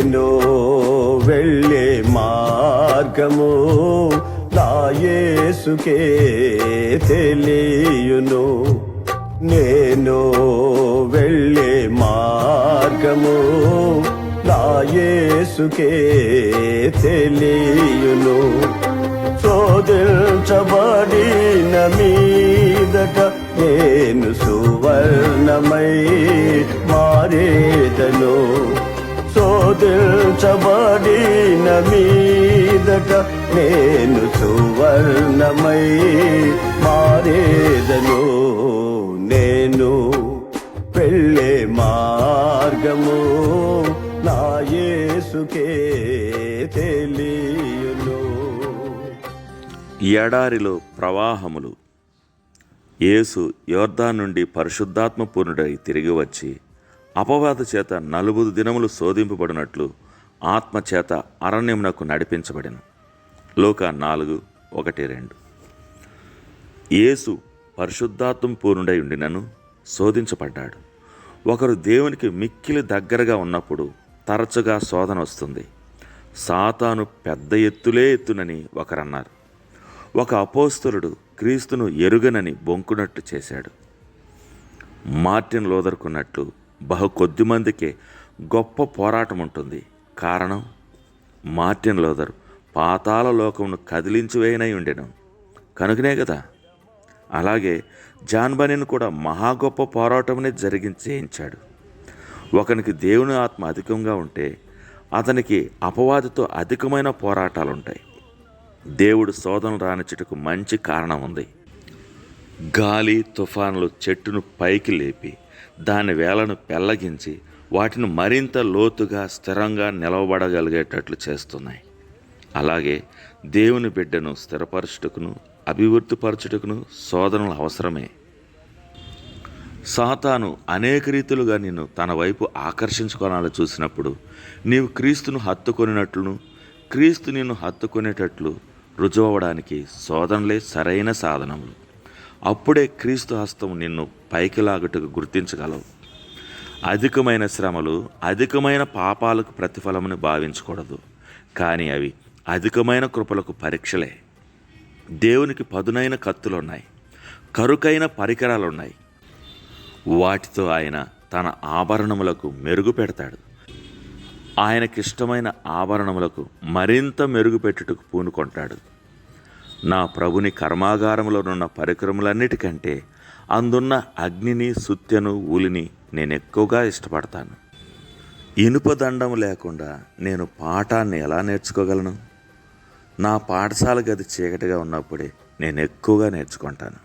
నేను వెళ్ళే మార్గము నా యేసుకే తెలియును. నేను వెళ్ళే మార్గము నా యేసుకే తెలియును. శోధించబడిన మీదట నేను సువర్ణమై మారేదను. శోధించబడిన మీదట నేను సువర్ణమై మారేదను. నేను వెళ్ళే మార్గము నా యేసుకే తెలియును. ఎడారిలో ప్రవాహములు. యేసు యోర్దాను నుండి పరిశుద్ధాత్మ పూర్ణుడై తిరిగి వచ్చి అపవాద చేత 40 దినములు శోధింపబడినట్లు ఆత్మచేత అరణ్యమునకు నడిపించబడెను. లూకా 4:1-2. యేసు పరిశుద్ధాత్మ పూర్ణుడై ఉండినను శోధించబడ్డాడు. ఒకరు దేవునికి మిక్కిలి దగ్గరగా ఉన్నప్పుడు తరచుగా శోధన వస్తుంది. సాతాను పెద్ద ఎత్తులే ఎత్తునని ఒకరన్నారు. ఒక అపోస్తలుడు క్రీస్తును ఎరుగనని బొంకునట్టు చేశాడు. మార్టిన్ లూథర్కున్నట్లు బహు కొద్ది మందికే గొప్ప పోరాటం ఉంటుంది. కారణం, మార్టిన్ లూథర్ పాతాళ లోకమును కదిలించివేయనై ఉండెను కనుకనే కదా. అలాగే జాన్ బనెన్ కూడా మహా గొప్ప పోరాటమునే చేయించాడు. ఒకనికి దేవుని ఆత్మ అధికంగా ఉంటే అతనికి అపవాదితో అధికమైన పోరాటాలుంటాయి. దేవుడు శోధన రానిచ్చుటకు మంచి కారణం ఉంది. గాలి తుఫానులు చెట్టును పైకి లేపి దాని వేలను పెళ్లగించి వాటిని మరింత లోతుగా స్థిరంగా నిలవబడగలిగేటట్లు చేస్తున్నాయి. అలాగే దేవుని బిడ్డను స్థిరపరచుటకును అభివృద్ధిపరచుటకును శోధనలు అవసరమే. సాతాను అనేక రీతులుగా నిన్ను తన వైపు ఆకర్షించుకోవాలని చూసినప్పుడు నీవు క్రీస్తును హత్తుకొనినట్లును క్రీస్తు నిన్ను హత్తుకునేటట్లు రుజువడానికి శోధనలే సరైన సాధనములు. అప్పుడే క్రీస్తు హస్తం నిన్ను పైకి లాగుటకు గుర్తించగలవు. అధికమైన శ్రమలు అధికమైన పాపాలకు ప్రతిఫలమని భావించకూడదు, కానీ అవి అధికమైన కృపలకు పరీక్షలే. దేవునికి పదునైన కత్తులున్నాయి, కరుకైన పరికరాలున్నాయి. వాటితో ఆయన తన ఆభరణములకు మెరుగు పెడతాడు. ఆయనకిష్టమైన ఆభరణములకు మరింత మెరుగుపెట్టుటకు పూనుకొంటాడు. నా ప్రభుని కర్మాగారంలోనున్న పరికరములన్నిటికంటే అందున్న అగ్నిని సుత్తెను ఊలిని నేను ఎక్కువగా ఇష్టపడతాను. ఇనుప దండము లేకుండా నేను పాఠాన్ని ఎలా నేర్చుకోగలను? నా పాఠశాల గది చీకటిగా ఉన్నప్పుడే నేను ఎక్కువగా నేర్చుకుంటాను.